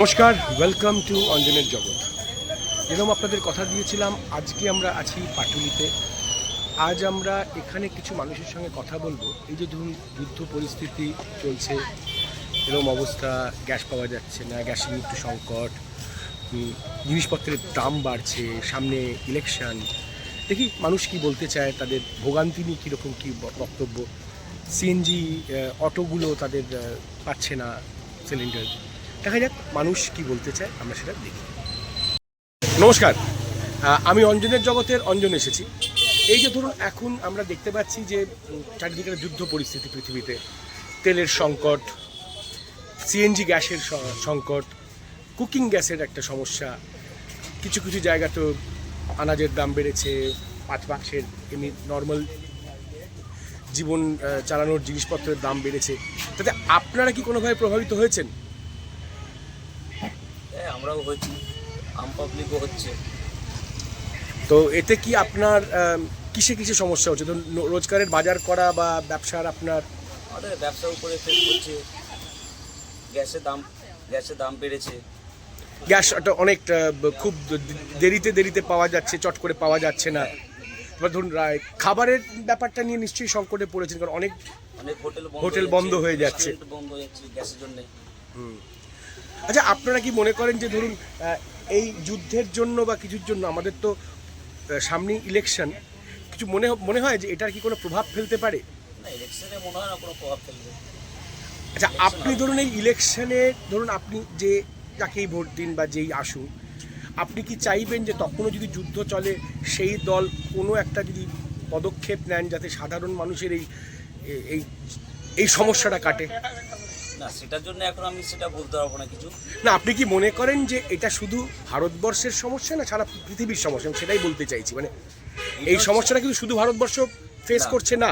নমস্কার, welcome to অঞ্জনের জগৎ। যেরকম আপনাদের কথা দিয়েছিলাম, আজকে আমরা আছি পাটুলিতে। আজ আমরা এখানে কিছু মানুষের সঙ্গে কথা বলবো। এই যে ধরুন যুদ্ধ পরিস্থিতি চলছে, এরকম অবস্থা, গ্যাস পাওয়া যাচ্ছে না, গ্যাসের একটু সংকট, জিনিসপত্রের দাম বাড়ছে, সামনে ইলেকশন। দেখি মানুষ কি বলতে চায়, তাদের ভোগান্তি নিয়ে কীরকম কী বক্তব্য। সিএনজি অটোগুলো তাদের পাচ্ছে না সিলিন্ডার। দেখা যাক মানুষ কি বলতে চায়, আমরা সেটা দেখি। নমস্কার, আমি অঞ্জনের জগতের অঞ্জন এসেছি। এই যে ধরুন এখন আমরা দেখতে পাচ্ছি যে চারিদিকে যুদ্ধ পরিস্থিতি পৃথিবীতে, তেলের সংকট, সিএনজি গ্যাসের সংকট, কুকিং গ্যাসের একটা সমস্যা, কিছু কিছু জায়গা তো আনাজের দাম বেড়েছে, 5 বাক্সের এমনি নর্মাল জীবন চালানোর জিনিসপত্রের দাম বেড়েছে। তাতে আপনারা কি কোনোভাবে প্রভাবিত হয়েছেন? আমরাও হয়েছি, আম পাবলিকও হচ্ছে। তো এতে কি আপনার কিসে কিসে সমস্যা হচ্ছে? ধরুন রোজগারের বাজার করা বা ব্যবসার আপনার? আমাদের ব্যবসার উপরে এফেক্ট করছে। গ্যাসের দাম বেড়েছে। গ্যাসটা অনেক খুব দেরিতে পাওয়া যাচ্ছে, চট করে পাওয়া যাচ্ছে না। এবার ধরুন খাবারের ব্যাপারটা নিয়ে নিশ্চয়ই সংকটে পড়েছেন, কারণ অনেক অনেক হোটেল বন্ধ হয়ে যাচ্ছে গ্যাসের জন্য। আচ্ছা, আপনারা কি মনে করেন যে ধরুন এই যুদ্ধের জন্য বা কিছুর জন্য, আমাদের তো সামনে ইলেকশন, কিছু মনে হয় যে এটার কি কোনো প্রভাব ফেলতে পারে? না, ইলেকশনে মনে হয় না কোনো প্রভাব ফেলবে। আচ্ছা, আপনি ধরুন এই ইলেকশনে ধরুন আপনি যে যাকেই ভোট দিন বা যেই আসুন, আপনি কি চাইবেন যে তখনও যদি যুদ্ধ চলে সেই দল কোনো একটা যদি পদক্ষেপ নেন যাতে সাধারণ মানুষের এই এই সমস্যাটা কাটে? না, সেটার জন্য এখন আমি সেটা বলতে পারবো না কিছু। না, আপনি কি মনে করেন যে এটা শুধু ভারতবর্ষের সমস্যা না সারা পৃথিবীর সমস্যা? আমি সেটাই বলতে চাইছি, মানে এই সমস্যাটা কিন্তু শুধু ভারতবর্ষ ফেস করছে না,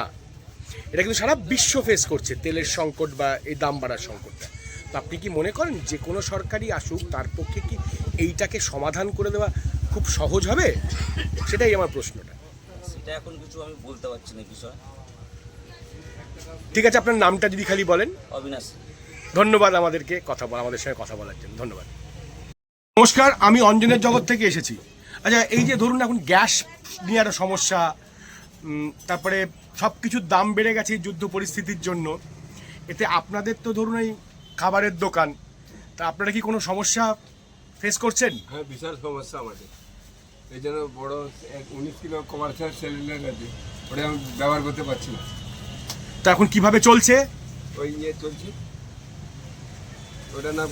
এটা কিন্তু সারা বিশ্ব ফেস করছে, তেলের সংকট বা এই দাম বাড়ার সংকটটা। তো আপনি কি মনে করেন যে কোনো সরকারই আসুক তার পক্ষে কি এইটাকে সমাধান করে দেওয়া খুব সহজ হবে? সেটাই আমার প্রশ্নটা। সেটা এখন কিছু আমি বলতে পারছি না বিষয়। ঠিক আছে, আপনার নামটা যদি খালি বলেন। অবিনাশ। ধন্যবাদ আমাদের সঙ্গে কথা বলার জন্য, ধন্যবাদ। নমস্কার, আমি অঞ্জনের জগৎ থেকে এসেছি। আচ্ছা, এই যে ধরুন এখন গ্যাস নিয়ে একটা সমস্যা, তারপরে সব কিছুর দাম বেড়ে গেছে এই যুদ্ধ পরিস্থিতির জন্য, এতে আপনাদের তো ধরুন এই খাবারের দোকান, তা আপনারা কি কোনো সমস্যা ফেস করছেন? হ্যাঁ, বিশাল সমস্যা আমাদের। এই জন্য বড় 19 কিলো কমার্শিয়াল সিলিন্ডার আছে, ওটা আমি ব্যবহার করতে পারছি না। তো এখন কিভাবে চলছে? ওই নিয়ে চলছি, ওটা না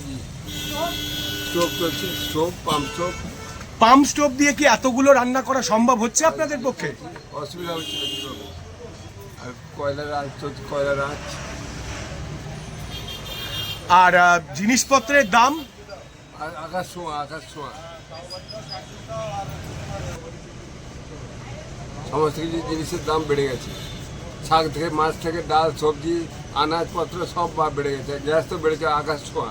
স্টোভ চলছে, পাম্প স্টোভ দিয়ে কি এতগুলো রান্না করা সম্ভব হচ্ছে আপনাদের পক্ষে? অসুবিধা হচ্ছে না কীভাবে। আর কয়লার আঁচ চলছে, কয়লার আঁচ। আর জিনিসপত্রের দাম আকাশ ছোঁয়া। সমস্ত কিছু জিনিসের দাম বেড়ে গেছে, শাক থেকে মাছ থেকে ডাল সবজি আনাজপত্র সব বেড়ে গেছে। গ্যাস তো বেড়েছে আকাশ ছোঁয়া,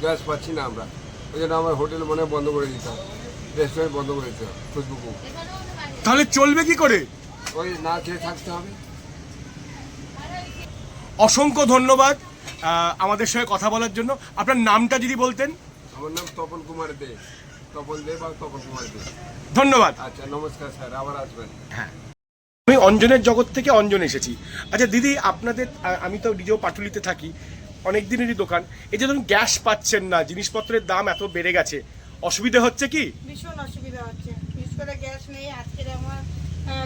গ্যাস পাচ্ছি না আমরা। ওই জন্য আমার হোটেল মনে বন্ধ করে দিতে হবে, রেস্টুরেন্ট বন্ধ করে দিতে হবে, খুশবু। তাহলে চলবে কি করে? ওই না খেয়ে থাকতে হবে। অসংখ্য ধন্যবাদ আমাদের সঙ্গে কথা বলার জন্য। আপনার নামটা যদি বলতেন। আমার নাম তপন কুমার দে, তপন দে বা তপন কুমার দে। ধন্যবাদ। আচ্ছা, নমস্কার স্যার, আবার আসবেন। হ্যাঁ, আমি অঞ্জনের জগৎ থেকে অঞ্জন এসেছি। আচ্ছা দিদি, আপনাদের, আমি তো নিজেও পাটুলিতে থাকি, অনেক দিনেরই দোকান। এই যে ধরুন গ্যাস পাচ্ছেন না, জিনিসপত্রের দাম এত বেড়ে গেছে, অসুবিধা হচ্ছে কি? ভীষণ অসুবিধা হচ্ছে, বিশেষ করে গ্যাস নেই। আজকে আমার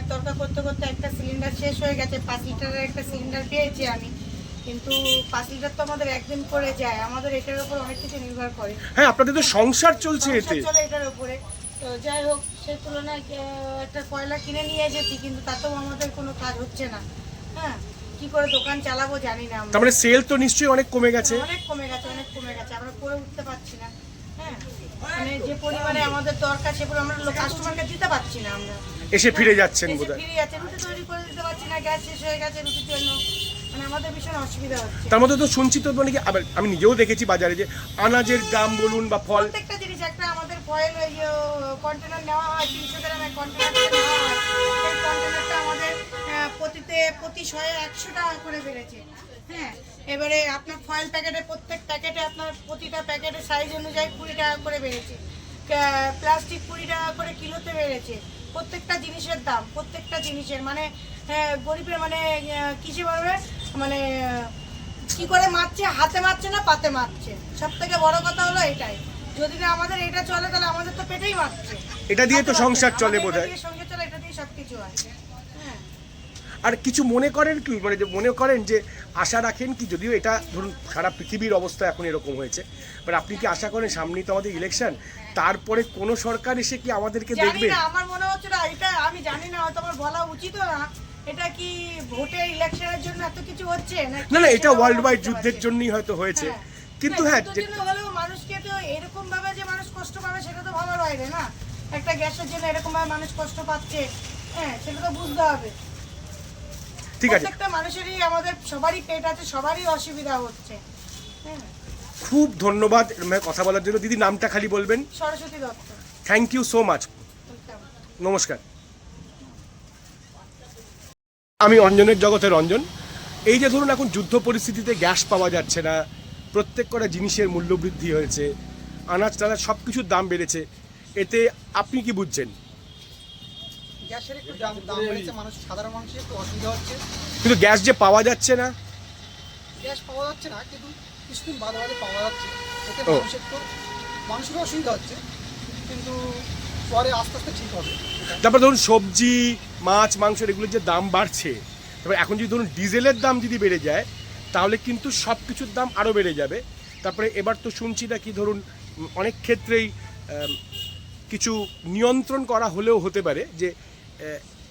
তরকা করতে করতে একটা সিলিন্ডার শেষ হয়ে গেছে। 5 লিটারের একটা সিলিন্ডার পেয়েছি আমি, কিন্তু 5 লিটার তো আমাদের একদিন করে যায়। আমাদের এটার উপর অনেক কিছু নির্ভর করে। হ্যাঁ, আপনাদের তো সংসার চলছে এতে। চলে এটার উপরে। তো যাই হোক, সেই তুলনায় একটা কয়লা কিনে নিয়ে এসেছি, কিন্তু তাতেও আমাদের কোনো কাজ হচ্ছে না। হ্যাঁ, কি করে দোকান চালাবো জানি না। তার মানে সেল তো নিশ্চয়ই অনেক কমে গেছে। অনেক কমে গেছে, আমরা করে উঠতে পারছি না। হ্যাঁ, মানে যে পরিমাণে আমাদের দরকার সেগুলো আমরা কাস্টমারকে দিতে পারছি না। আমরা এসে ফিরে যাচ্ছেন বোধহয়। ফিরে যাচ্ছে, রুটি তৈরি করে দিতে পারছি না, গ্যাস শেষ হয়ে গেছে রুটির জন্য। মানে আমাদের ভীষণ অসুবিধা হচ্ছে। তার মধ্যে তো শুনছি তো, মানে কি, আমি নিজেও দেখেছি বাজারে যে আনাজের দাম বলুন বা ফল, প্রত্যেকটা জিনিস, একটা আমাদের ফয়েল ওই কন্টেনার নেওয়া হয়, 300 গ্রামের কন্টেনার নেওয়া হয়। সেই কন্টেনারটা আমাদের প্রতি 100 100 টাকা করে বেড়েছে। হ্যাঁ, এবারে আপনার ফয়েল প্যাকেটে প্রত্যেক প্যাকেটে আপনার প্রতিটা প্যাকেটের সাইজ অনুযায়ী 20 টাকা করে বেড়েছে, প্লাস্টিক 20 টাকা করে কিলোতে বেড়েছে, প্রত্যেকটা জিনিসের দাম, প্রত্যেকটা জিনিসের মানে গরিবের মানে কিসে পারবে মানে কি করে মারছে, হাতে মারছে না পাতে মারছে। সব থেকে বড় কথা হলো এটাই, যদি না আমাদের এটা চলে তাহলে আমাদের তো পেটেই মারছে। এটা দিয়ে তো সংসার চলে আমাদের বোধহয়। এটা দিয়ে সংসার চলে, এটা দিয়ে সবকিছু হয়। হ্যাঁ, আর কিছু মনে করেন কি, মানে যে মনে করেন যে আশা রাখেন কি, যদিও এটা ধরুন সারা পৃথিবীর অবস্থা এখন এরকম হয়েছে, বাট আপনি কি আশা করেন সামনেই তো আমাদের ইলেকশন, তারপরে কোনো সরকার এসে কি আমাদেরকে জানি দেখবে? না, আমার মনে হচ্ছে না, এটা আমি জানি না, হয়তো আমার বলা উচিত না। এটা কি ভোটের ইলেকশনের জন্য এত কিছু হচ্ছে না না, এটা ওয়ার্ল্ড ওয়াইড যুদ্ধের জন্যই হয়তো হয়েছে, কিন্তু হ্যাঁ হলেও মানুষকে তো এরকম ভাবে যে মানুষ কষ্ট পাবে সেটা তো ভাবার বাইরে না। একটা গ্যাসের জন্য এরকম ভাবে মানুষ কষ্ট পাচ্ছে, হ্যাঁ সেটা তো বুঝতে হবে। ঠিক আছে, প্রত্যেকটা মানুষেরই, আমাদের সবারই পেট আছে, সবারই অসুবিধা হচ্ছে। হ্যাঁ, খুব ধন্যবাদ কথা বলার জন্য। দিদি নামটা খালি বলবেন। Saraswati Dutta. Thank you so much, Welcome. নমস্কার। আমি অঞ্জনের জগতে রঞ্জন। এই যে ধরুন এখন যুদ্ধ পরিস্থিতিতে গ্যাস পাওয়া যাচ্ছে না, প্রত্যেক কটা জিনিসের মূল্য বৃদ্ধি হয়েছে, আনাজ টানাজ সব কিছুর দাম বেড়েছে, এতে আপনি কি বুঝছেন? গ্যাসের একটু দাম বেড়েছে, মানুষ সাধারণ মানুষের একটু অসুবিধা হচ্ছে। কিন্তু গ্যাস যে পাওয়া যাচ্ছে না, গ্যাস পাওয়া যাচ্ছে না, কিন্তু কিছুদিন বাদে বাদে পাওয়া যাচ্ছে, এতে ও। মানুষেরও অসুবিধা হচ্ছে, কিন্তু পরে আস্তে আস্তে ঠিক হবে। তারপর ধরুন সবজি মাছ মাংস এগুলোর যে দাম বাড়ছে, তারপর এখন যদি ধরুন ডিজেলের দাম যদি বেড়ে যায় তাহলে কিন্তু সব কিছুর দাম আরও বেড়ে যাবে। তারপরে এবার তো শুনছি না কি ধরুন অনেক ক্ষেত্রেই কিছু নিয়ন্ত্রণ করা হলেও হতে পারে যে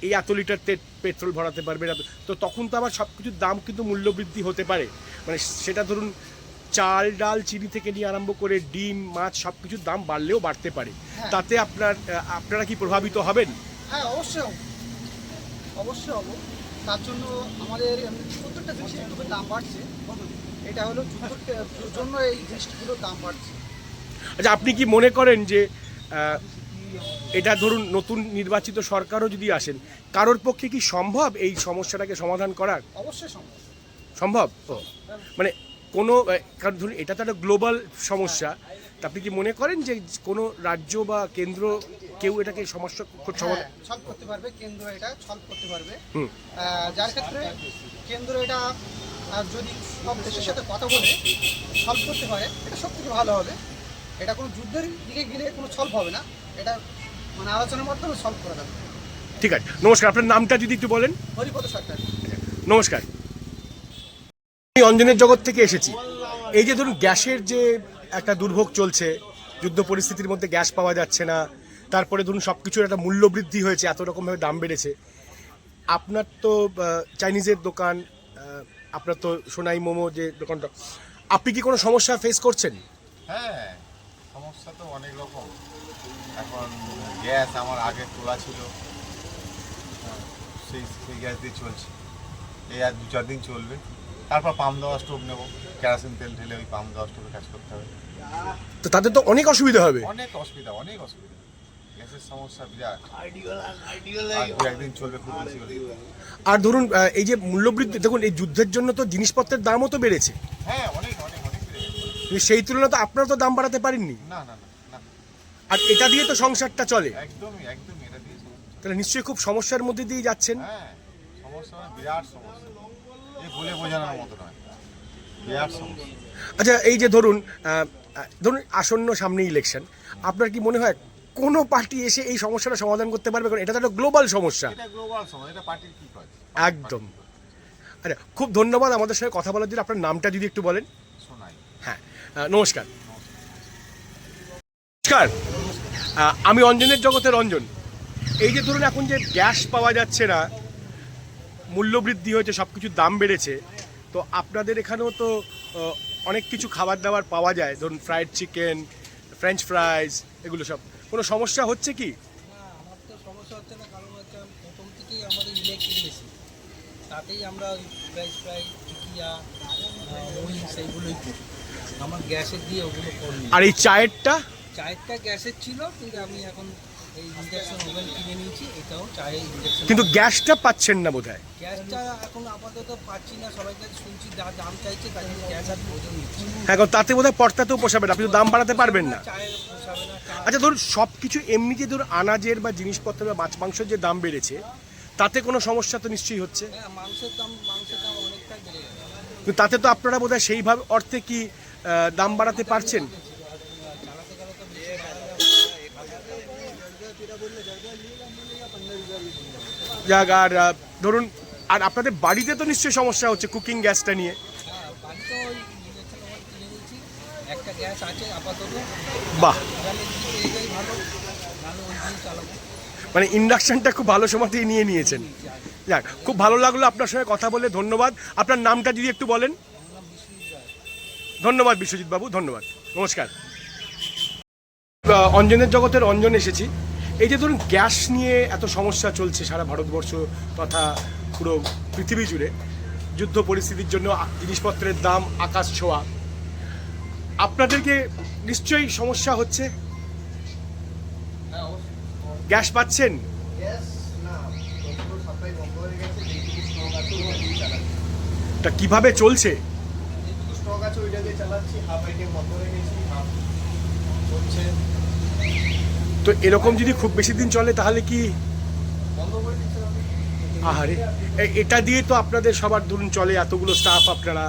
এই এত লিটার পেট্রোল ভরাতে পারবে না, তো তখন তো আবার সব কিছুর দাম কিন্তু মূল্যবৃদ্ধি হতে পারে। মানে সেটা ধরুন চাল ডাল চিনি থেকে নিয়ে আরম্ভ করে ডিম মাছ সব কিছুর দাম বাড়লেও বাড়তে পারে। তাতে আপনারা কি প্রভাবিত হবেন? হ্যাঁ, অবশ্যই হবো, অবশ্যই হবো। তার জন্য আমাদের প্রত্যেকটা জিনিসের একটু করে দাম বাড়ছে। এটা হলো যুদ্ধের জন্য এই জিনিসগুলোর দাম বাড়ছে। আচ্ছা, আপনি কি মনে করেন যে এটা ধরুন নতুন নির্বাচিত সরকারও যদি আসেন, কারোর পক্ষে কি সম্ভব এই সমস্যাটাকে সমাধান করা? অবশ্যই সম্ভব। সম্ভব ও, মানে কোনো কারণ ধরুন এটা তো একটা গ্লোবাল সমস্যা, তা আপনি কি মনে করেন যে কোনো রাজ্য বা কেন্দ্র কেউ এটাকে সমস্যা সমাধান সলভ করতে পারবে, কেন্দ্র এটা সলভ করতে পারবে। হুম। যার ক্ষেত্রে কেন্দ্র এটা যদি সব দেশের সাথে কথা বলে সলভ করতে পারে, এটা সব থেকে ভালো হবে। এটা কোনো যুদ্ধের দিকে গেলে কোনো সলভ হবে না, এটা মানে আলোচনার মাধ্যমে সলভ করা যাবে। ঠিক আছে, নমস্কার। আপনার নামটা যদি একটু বলেন। হরিপদ সরকার। নমস্কার, আমি অঞ্জনের জগৎ থেকে এসেছি। এই যে ধরুন গ্যাসের যে একটা দুর্ভোগ চলছে, যুদ্ধ পরিস্থিতির মধ্যে গ্যাস পাওয়া যাচ্ছে না, তারপরে ধরুন সব কিছুর একটা মূল্য বৃদ্ধি হয়েছে, এত রকমভাবে দাম বেড়েছে। আপনার তো চাইনিজের দোকান, আপনার তো সোনাই মোমো যে দোকানটা, আপনি কি কোনো সমস্যা ফেস করছেন? হ্যাঁ, সমস্যা তো অনেক রকম। এখন গ্যাস আমার আগে তোলা ছিল, সেই গ্যাস দিয়ে চলছে। এই আর 2-4 দিন চলবে, তারপর পাম্প দেওয়া স্টোভ নেবো, কেরোসিন তেল ঢেলে ওই পাম্প দেওয়া স্টোভে কাজ করতে হবে। তো তাতে তো অনেক অসুবিধা হবে। অনেক অসুবিধা, অনেক অসুবিধা। গ্যাসের সমস্যা বিরাট। আর 2-1 দিন চলবে, খুব বেশি হলে। আর ধরুন এই যে মূল্যবৃদ্ধি, দেখুন এই যুদ্ধের জন্য তো জিনিসপত্রের দামও তো বেড়েছে, হ্যাঁ, অনেক অনেক অনেক বেড়ে গেছে। কিন্তু সেই তুলনায় তো আপনারা তো দাম বাড়াতে পারেননি, না না না না, আর এটা দিয়ে তো সংসারটা চলে, একদমই একদমই এটা দিয়ে সমস্যা। তাহলে নিশ্চয়ই খুব সমস্যার মধ্যে দিয়ে যাচ্ছেন। হ্যাঁ, সমস্যা মানে বিরাট সমস্যা, এই বলে বোঝানোর মতো নয়, বিরাট সমস্যা। আচ্ছা, এই যে ধরুন ধরুন আসন্ন সামনে ইলেকশন, আপনার কি মনে হয় কোনো পার্টি এসে এই সমস্যাটা সমাধান করতে পারবে? কারণ এটা তো একটা গ্লোবাল সমস্যা। এটা গ্লোবাল সমস্যা, এটা পার্টির কি কাজ? একদম। আচ্ছা, খুব ধন্যবাদ আমাদের সঙ্গে কথা বলার জন্য। আপনার নামটা যদি একটু বলেন। শোনাই। হ্যাঁ, নমস্কার। নমস্কার, আমি অঞ্জনের জগতে রঞ্জন। এই যে ধরুন এখন যে গ্যাস পাওয়া যাচ্ছে না, মূল্যবৃদ্ধি হয়েছে, সব কিছুর দাম বেড়েছে, তো আপনাদের এখানেও তো অনেক কিছু খাবার দাবার পাওয়া যায়, ধরুন ফ্রাইড চিকেন, ফ্রেঞ্চ ফ্রাইজ, এগুলো সব। কোনো সমস্যা হচ্ছে কি? না, আমার তো সমস্যা হচ্ছে না, কারণ হচ্ছে প্রথম থেকেই আমাদের ইলেকট্রিক বেশি, তাতেই আমরা ওই ফ্রেঞ্চ ফ্রাই টিকিয়া উইংস এইগুলোই করি। আমার গ্যাসের দিয়ে ওগুলো করি। আর এই চায়েরটা? চায়েরটা গ্যাসের ছিল, কিন্তু আমি এখন এই ইন্ডাকশন ওভেন কিনে নিয়েছি, এটাও চায়ে ইন্ডাকশন। কিন্তু গ্যাসটা পাচ্ছেন না বোধহয়। গ্যাসটা এখন আপাতত পাচ্ছি না, সবাই কাছে শুনছি যা দাম চাইছে তার জন্য গ্যাস আর প্রয়োজন নিচ্ছি। হ্যাঁ, কারণ তাতে বোধহয় পর্তাতেও পোষাবে না, আপনি তো দাম বাড়াতে পারবেন না। চায়ের পোষাবে না, চা আচ্ছা ধরুন সব কিছু এমনি যে ধরুন আনাজের বা জিনিসপত্র বা মাছ মাংসের যে দাম বেড়েছে, তাতে কোনো সমস্যা তো নিশ্চয়ই হচ্ছে। হ্যাঁ, মাংসের দাম অনেকটাই বেড়ে গেছে। কিন্তু তাতে তো আপনারা বোধহয় সেইভাবে অর্থে কি দাম বাড়াতে পারছেন? চালাতে গেলে তো বেশি যাক, আর ধরুন আর আপনাদের বাড়িতে তো নিশ্চয়ই সমস্যা হচ্ছে কুকিং গ্যাসটা নিয়ে। বাড়িতে ওই ইন্ডাকশন ওভেন কিনে নিয়েছি, একটা গ্যাস আছে আপাতত। বাহ, তাহলে যদি পেয়ে যাই ভালো, নাহলে ওই দিন চালাবো। মানে ইন্ডাকশনটা খুব ভালো সময়তেই নিয়ে নিয়েছেন। যাক, খুব ভালো লাগলো আপনার সঙ্গে কথা বলে, ধন্যবাদ। আপনার নামটা যদি একটু বলেন। ধন্যবাদ বিশ্বজিৎ বাবু, ধন্যবাদ, নমস্কার। অঞ্জনের জগতের অঞ্জন এসেছি। এই যে ধরুন গ্যাস নিয়ে এত সমস্যা চলছে সারা ভারতবর্ষ তথা পুরো পৃথিবী জুড়ে, যুদ্ধ পরিস্থিতির জন্য জিনিসপত্রের দাম আকাশ ছোঁয়া, আপনাদেরকে নিশ্চয়ই সমস্যা হচ্ছে। গ্যাস পাচ্ছেন? তা কিভাবে চলছে? তো এরকম যদি খুব বেশি দিন চলে তাহলে কি আহারে, এটা দিয়ে তো আপনাদের সবার ধরুন চলে, এতগুলো স্টাফ আপনারা,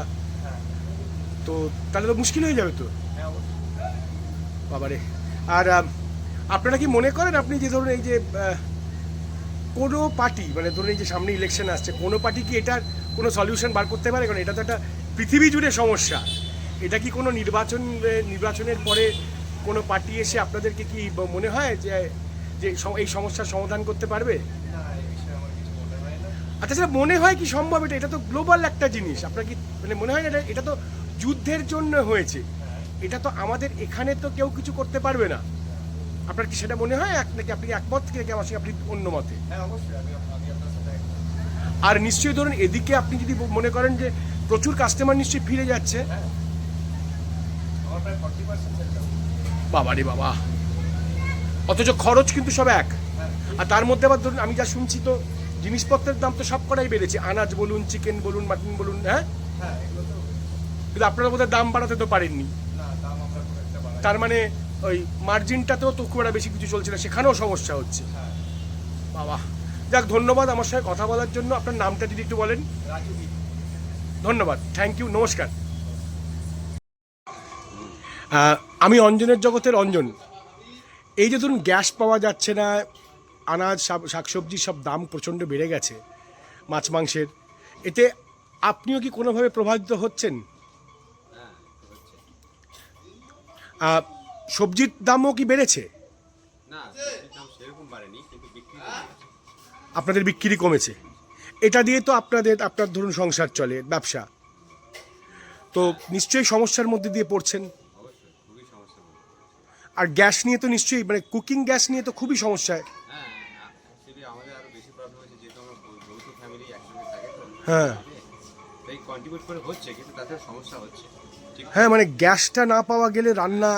তো তাহলে তো মুশকিল হয়ে যাবে তো বাবারে। আর আপনারা কি মনে করেন আপনি যে ধরুন এই যে কোনো পার্টি, মানে ধরুন এই যে সামনে ইলেকশন আসছে, কোনো পার্টি কি এটার কোনো সলিউশন বার করতে পারে? কারণ এটা তো একটা পৃথিবী জুড়ে সমস্যা। এটা কি কোনো নির্বাচনের পরে কোনো পার্টি এসে আপনাদেরকে কি মনে হয় যে যে এই সমস্যার সমাধান করতে পারবে? আচ্ছা, সেটা মনে হয় কি সম্ভব? এটা তো গ্লোবাল একটা জিনিস, আপনার কি মানে মনে হয় না এটা তো যুদ্ধের জন্য হয়েছে, এটা তো আমাদের এখানে তো কেউ কিছু করতে পারবে না? আপনার কি সেটা মনে হয় নাকি আপনি একমত থেকে আমার সঙ্গে আপনি অন্য মতে? আর নিশ্চয়ই ধরুন এদিকে আপনি যদি মনে করেন যে প্রচুর কাস্টমার নিশ্চয়ই ফিরে যাচ্ছে। বাবা রে বাবা, অথচ খরচ কিন্তু সব এক। আর তার মধ্যে আবার ধরুন আমি যা শুনছি তো জিনিসপত্রের দাম তো সব কটাই বেড়েছে, আনাজ বলুন, চিকেন বলুন, মাটন বলুন। হ্যাঁ, কিন্তু আপনারা বোধহয় দাম বাড়াতে তো পারেননি। তার মানে ওই মার্জিনটাতেও তো খুব একটা বেশি কিছু চলছে না, সেখানেও সমস্যা হচ্ছে। বাবা, যাক, ধন্যবাদ আমার সঙ্গে কথা বলার জন্য। আপনার নামটা যদি একটু বলেন। ধন্যবাদ, থ্যাংক ইউ, নমস্কার। আমি অঞ্জনের জগতের অঞ্জন। এই যে ধরুন গ্যাস পাওয়া যাচ্ছে না, আনাজ শাকসবজির সব দাম প্রচণ্ড বেড়ে গেছে, মাছ মাংসের, এতে আপনিও কি কোনোভাবে প্রভাবিত হচ্ছেন? সবজির দামও কি বেড়েছে? আপনাদের বিক্রি কমেছে, এটা দিয়ে তো আপনার ধরুন সংসার চলে, ব্যবসা, তো নিশ্চয়ই সমস্যার মধ্যে দিয়ে পড়ছেন। আর গ্যাস নিয়ে তো নিশ্চয়ই, মানে কুকিং গ্যাস নিয়ে তো খুবই সমস্যায়। হ্যাঁ, হ্যাঁ, মানে গ্যাসটা না পাওয়া গেলে রান্না।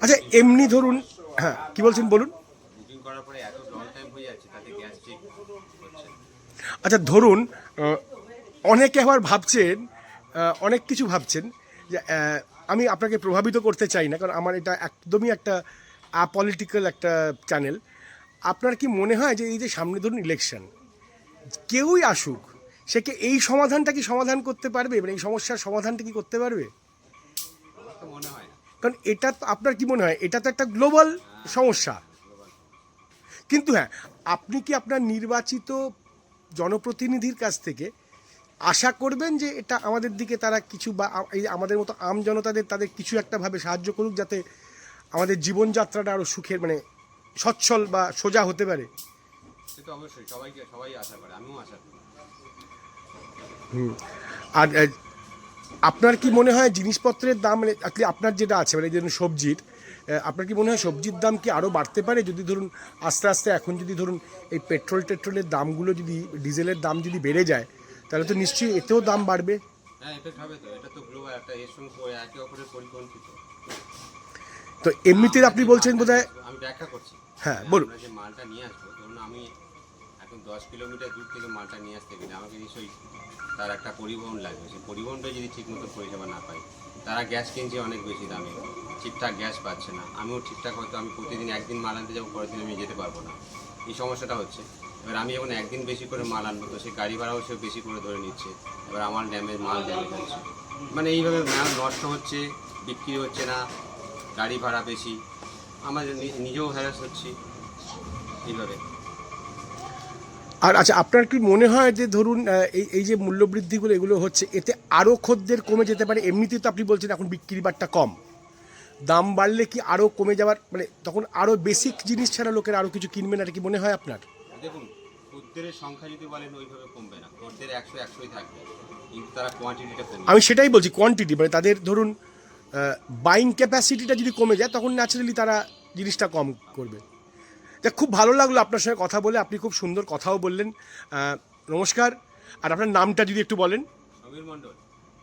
আচ্ছা, এমনি ধরুন, হ্যাঁ কি বলছেন বলুন। আচ্ছা ধরুন অনেকে আবার ভাবছেন, অনেক কিছু ভাবছেন যে আমি আপনাকে প্রভাবিত করতে চাই না, কারণ আমার এটা একদমই একটা আপলিটিক্যাল একটা চ্যানেল। আপনার কি মনে হয় যে এই যে সামনে ধরুন ইলেকশন, কেউই আসুক, সে কি এই সমাধানটা কি সমাধান করতে পারবে, মানে এই সমস্যার সমাধানটা কি করতে পারবে? মনে হয় কারণ এটা তো, আপনার কি মনে হয় এটা তো একটা গ্লোবাল সমস্যা। কিন্তু হ্যাঁ, আপনি কি আপনার নির্বাচিত জনপ্রতিনিধির কাছ থেকে আশা করবেন যে এটা আমাদের দিকে তারা কিছু, বা এই আমাদের মতো আম জনতাদের তাদের কিছু একটা ভাবে সাহায্য করুক, যাতে আমাদের জীবনযাত্রাটা আরও সুখের, মানে সচ্ছল বা সোজা হতে পারে? সেটা অবশ্যই সবাই আশা করে, আমিও আশা করি। আর আপনার কি মনে হয় জিনিসপত্রের দাম, মানে আপনার যেটা আছে, মানে যেমন সবজির, আপনার কি মনে হয় সবজির দাম কি আরও বাড়তে পারে যদি ধরুন আস্তে আস্তে, এখন যদি ধরুন এই পেট্রোলের দামগুলো যদি, ডিজেলের দাম যদি বেড়ে যায়, তাহলে তো নিশ্চয়ই এতেও দাম বাড়বে। হ্যাঁ এফেক্ট হবে তো, এটা তো গ্লোবাল একটা, এর সঙ্গে একে অপরের পরিকল্পিত। তো এমনিতে আপনি বলছেন বোধহয়, আমি ব্যাখ্যা করছি। হ্যাঁ বলুন। আমরা যে মালটা নিয়ে আসবো, ধরুন আমি এখন 10 কিলোমিটার দূর থেকে মালটা নিয়ে আসতে গেলে আমাকে নিশ্চয়ই তার একটা পরিবহন লাগবে। সেই পরিবহনটা যদি ঠিক মতো পরিষেবা না পাই, তারা গ্যাস কিনছে অনেক বেশি দামে, ঠিকঠাক গ্যাস পাচ্ছে না। আমিও ঠিকঠাক হয়তো আমি প্রতিদিন একদিন মাল আনতে যাবো, পরের দিন আমি যেতে পারবো না, এই সমস্যাটা হচ্ছে। এবার আমি যখন একদিন বেশি করে মাল আনবো, তো সেই গাড়ি ভাড়াও সে বেশি করে ধরে নিচ্ছে, এবার আমার মাল ড্যামেজ হচ্ছে, মানে এইভাবে মাল নষ্ট হচ্ছে, বিক্রি হচ্ছে না, গাড়ি ভাড়া বেশি, আমার নিজেও হ্যারাস হচ্ছি এইভাবে। আর আচ্ছা, আপনার কি মনে হয় যে ধরুন এই যে মূল্যবৃদ্ধিগুলো এগুলো হচ্ছে, এতে আরও খদ্দের কমে যেতে পারে? এমনিতেই তো আপনি বলছেন এখন বিক্রি বাট্টা কম, দাম বাড়লে কি আরও কমে যাওয়ার, মানে তখন আরও বেসিক জিনিস ছাড়া লোকেরা আরও কিছু কিনবে না, এটা কি মনে হয় আপনার? দেখুন, খদ্দের সংখ্যা যদি বলেন ওইভাবে কমবে না, খদ্দের 100-100ই থাকবে, কিন্তু তারা কোয়ান্টিটিটা কমবে। আমি সেটাই বলছি, কোয়ান্টিটি, মানে তাদের ধরুন বাইং ক্যাপাসিটিটা যদি কমে যায়, তখন ন্যাচারালি তারা জিনিসটা কম করবে। তা খুব ভালো লাগলো আপনার সঙ্গে কথা বলে, আপনি খুব সুন্দর কথাও বললেন। নমস্কার। আর আপনার নামটা যদি একটু বলেন। সমীর মণ্ডল।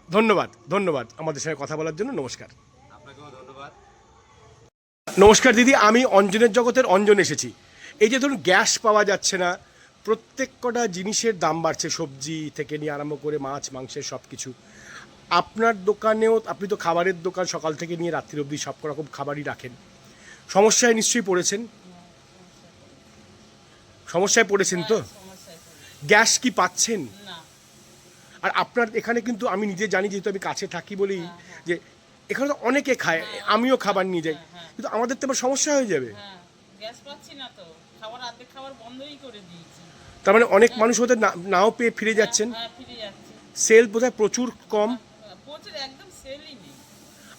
ধন্যবাদ, ধন্যবাদ আমাদের সঙ্গে কথা বলার জন্য, নমস্কার। আপনাকেও ধন্যবাদ। নমস্কার দিদি, আমি অঞ্জনের জগতের অঞ্জন এসেছি। এই যে ধরুন গ্যাস পাওয়া যাচ্ছে না, প্রত্যেক কটা জিনিসের দাম বাড়ছে, সবজি থেকে নিয়ে আরম্ভ করে মাছ মাংসের সব কিছু। আপনার দোকানেও, আপনি তো খাবারের দোকান, সকাল থেকে নিয়ে রাত্রি অবধি সব রকম খাবারই রাখেন, সমস্যায় নিশ্চয়ই পড়েছেন? সমস্যায় পড়েছেন তো? গ্যাস কি পাচ্ছেন? আর আপনার এখানে কিন্তু আমি নিজে জানি, যেহেতু আমি কাছে থাকি বলেই, যে এখানে তো অনেকে খায়, আমিও খাবার নিয়ে যাই, কিন্তু আমাদের তো এবার সমস্যা হয়ে যাবে। গ্যাস পাচ্ছি না তো, খাবার অর্ধেক খাবার বন্ধই করে দিয়েছি। তার মানে অনেক মানুষ ওদের নাও পেয়ে ফিরে যাচ্ছেন। হ্যাঁ, ফিরে যাচ্ছে। সেল বোধহয় প্রচুর কম। প্রচুর, একদম সেলই নেই।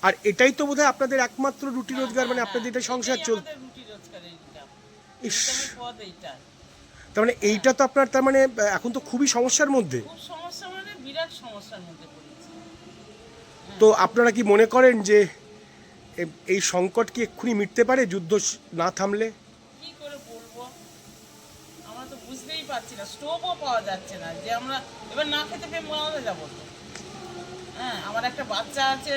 আর এটাই তো বোধহয় আপনাদের একমাত্র রুটি রোজগার, মানে আপনাদের এটা সংসার চল। আমাদের রুটি রোজগারের ইনকাম, ইস, ইনকামের পথ এইটা। তার মানে এইটা তো আপনার, তার মানে এখন তো খুবই সমস্যার মধ্যে। খুব সমস্যা, মানে বিরাট সমস্যার মধ্যে পড়েছি। তো আপনারা কি মনে করেন যে এই সংকট কি এক্ষুনি মিটতে পারে যুদ্ধ না থামলে? কি করে বলবো, আমরা তো বুঝতেই পারছি না। স্টোভও পাওয়া যাচ্ছে না, যে আমরা এবার না খেতে পেয়ে মারা যাবো তো। হ্যাঁ, আমার একটা বাচ্চা আছে,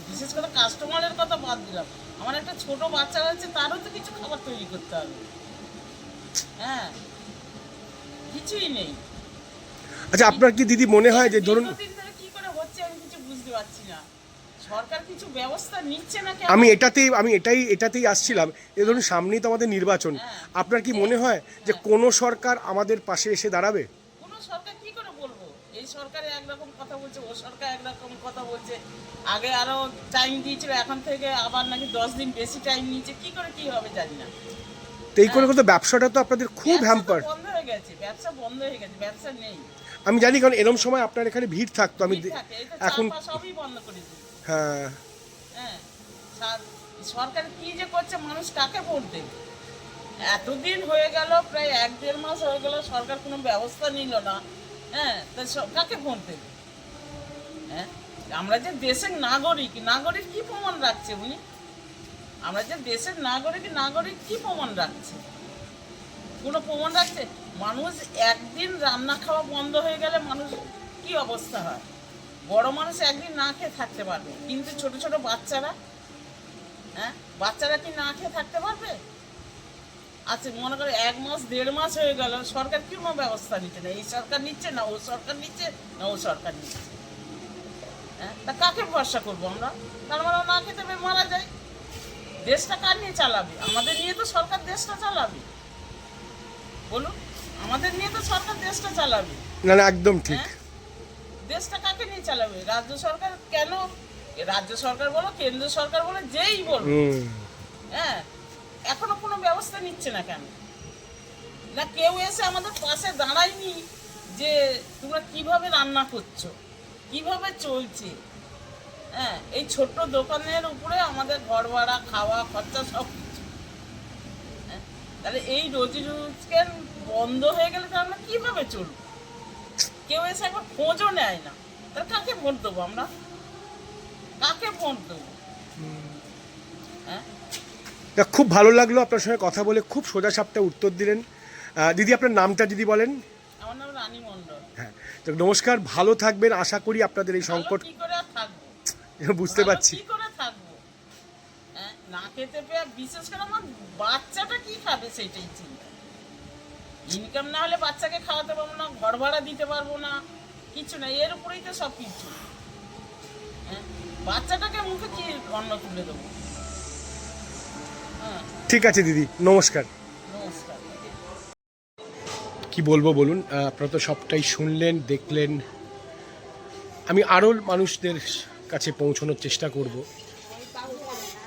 বিশেষ করে কাস্টমারের কথা বাদ দিলাম, আমার একটা ছোট বাচ্চা আছে, তারও তো কিছু খাবার তৈরি করতে হবে। হ্যাঁ, কিছুই নেই। আচ্ছা, আপনার কি দিদি মনে হয় যে ধরুন, দীর্ঘদিন ধরে কি করে হচ্ছে আমি কিছু বুঝতে পারছি না, সরকার কিছু ব্যবস্থা নিচ্ছে না কেন? আমি এটাতেই আসছিলাম। এ ধরুন সামনেই তো আমাদের নির্বাচন, আপনার কি মনে হয় যে কোনো সরকার আমাদের পাশে এসে দাঁড়াবে? কোনো সরকার কি করে বলবো, এই সরকারে একরকম কথা বলছে, ও সরকার একরকম কথা বলছে। আগে আরো টাইম দিয়েছিল, এখন থেকে আবার নাকি 10 দিন বেশি টাইম নিয়েছে। কি করে কি হবে জানি না। তো এই করে তো ব্যবসাটা তো আপনাদের খুব ব্যবসা তো হ্যাম্পার। বন্ধ হয়ে গেছে, ব্যবসা বন্ধ হয়ে গেছে, ব্যবসা নেই। আমি জানি, কারণ এরকম সময় আপনার এখানে ভিড় থাকতো। আমি ঠিক থাকে, এই তো এখন, চারপাশ সবই বন্ধ করে দিয়েছে। হ্যাঁ, হ্যাঁ, সরকার কি যে করছে, মানুষ কাকে ভোট দেবে? এতদিন হয়ে গেল, প্রায় 1-1.5 মাস হয়ে গেল, সরকার কোনো ব্যবস্থা নিল না। হ্যাঁ, তাই কাকে ভোট দেবে? হ্যাঁ, আমরা যে দেশের নাগরিক কি প্রমাণ রাখছে উনি? আমরা যে দেশের নাগরিক কি প্রমাণ রাখছে? কোনো প্রমাণ রাখছে? মানুষ একদিন রান্না খাওয়া বন্ধ হয়ে গেলে মানুষ কি অবস্থা হয়? বড় মানুষ একদিন না খেয়ে থাকতে পারবে, কিন্তু ছোট ছোট বাচ্চারা, হ্যাঁ, বাচ্চারা কি না খেয়ে থাকতে পারবে? আচ্ছা, মনে করে 1 মাস 1.5 মাস হয়ে গেল, সরকার কি কোনো ব্যবস্থা নিচ্ছে না? এই সরকার নিচ্ছে না, ও সরকার নিচ্ছে না, ও সরকার নিচ্ছে। হ্যাঁ, তা কাকে ভরসা করবো আমরা? তার মানে না খেতে পেয়ে মারা যায়। দেশটা কার নিয়ে চালাবে? আমাদের নিয়ে তো সরকার দেশটা চালাবে, বলুন? আমাদের নিয়ে তো সরকার দেশটা চালাবে। না একদম ঠিক। দেশটা কাকে নিয়ে চালাবে? রাজ্য সরকার কেন? রাজ্য সরকার বলো, কেন্দ্র সরকার বলো, যেই বলো, হ্যাঁ, এখনো কোনো ব্যবস্থা নিচ্ছে না কেন? না কেউ এসে আমাদের পাশে দাঁড়ায়নি যে তোমরা কিভাবে রান্না করছো, কিভাবে চলছে। হ্যাঁ, এই ছোট্ট দোকানের উপরে আমাদের ঘর ভাড়া, খাওয়া খরচা সব কিছু। হ্যাঁ, তাহলে এই রোজি রোজগার বন্ধ হয়ে গেলে তো আমরা কিভাবে চলবো? কেউ এসে একবার খোঁজও নেয় না, তাহলে কাকে ভোট দেবো আমরা? কাকে ভোট দেবো? হ্যাঁ, খুব ভালো লাগলো আপনার সঙ্গে কথা বলে, খুব সোজা সাপটা উত্তর দিলেন। দিদি আপনার নামটা যদি বলেন। আমার নাম রানী মণ্ডল। হ্যাঁ, তো নমস্কার, ভালো থাকবেন, আশা করি আপনাদের এই সংকট কি করে আর থাকবো? বুঝতে ভালো পারছি। কি করে থাকবো? হ্যাঁ, না খেতে পেয়ে, বিশেষ করে আমার বাচ্চাটা কি খাবে সেটাই চিন্তা। ইনকাম না হলে বাচ্চাকে খাওয়াতে পারবো না, ঘর ভাড়া দিতে পারবো না, কিছু না, এর উপরেই তো সব কিছু। হ্যাঁ, বাচ্চাটাকে মুখে কি অন্ন তুলে দেবো? হ্যাঁ, ঠিক আছে দিদি, নমস্কার। নমস্কার। কি বলবো বলুন, আপনারা তো সবটাই শুনলেন, দেখলেন। আমি আরও মানুষদের কাছে পৌঁছানোর চেষ্টা করব।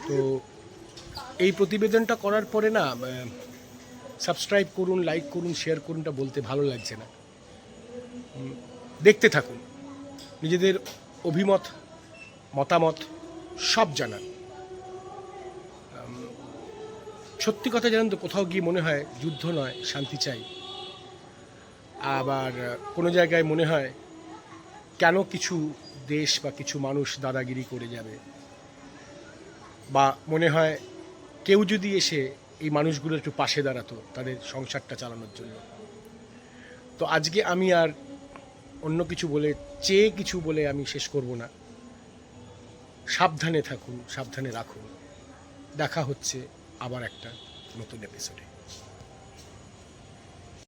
তো এই প্রতিবেদনটা করার পরে না, সাবস্ক্রাইব করুন, লাইক করুন, শেয়ার করুনটা বলতে ভালো লাগছে না। দেখতে থাকুন, নিজেদের অভিমত, মতামত সব জানান। সত্যি কথা জানেন তো, কোথাও গিয়ে মনে হয় যুদ্ধ নয়, শান্তি চাই। আবার কোনো জায়গায় মনে হয় কেন কিছু দেশ বা কিছু মানুষ দাদাগিরি করে যাবে, বা মনে হয় কেউ যদি এসে এই মানুষগুলো একটু পাশে দাঁড়াতো তাদের সংসারটা চালানোর জন্য। তো আজকে আমি আর অন্য কিছু বলে, চেয়ে কিছু বলে আমি শেষ করব না। সাবধানে থাকুন, সাবধানে রাখুন। দেখা হচ্ছে আবার একটা নতুন এপিসোডে।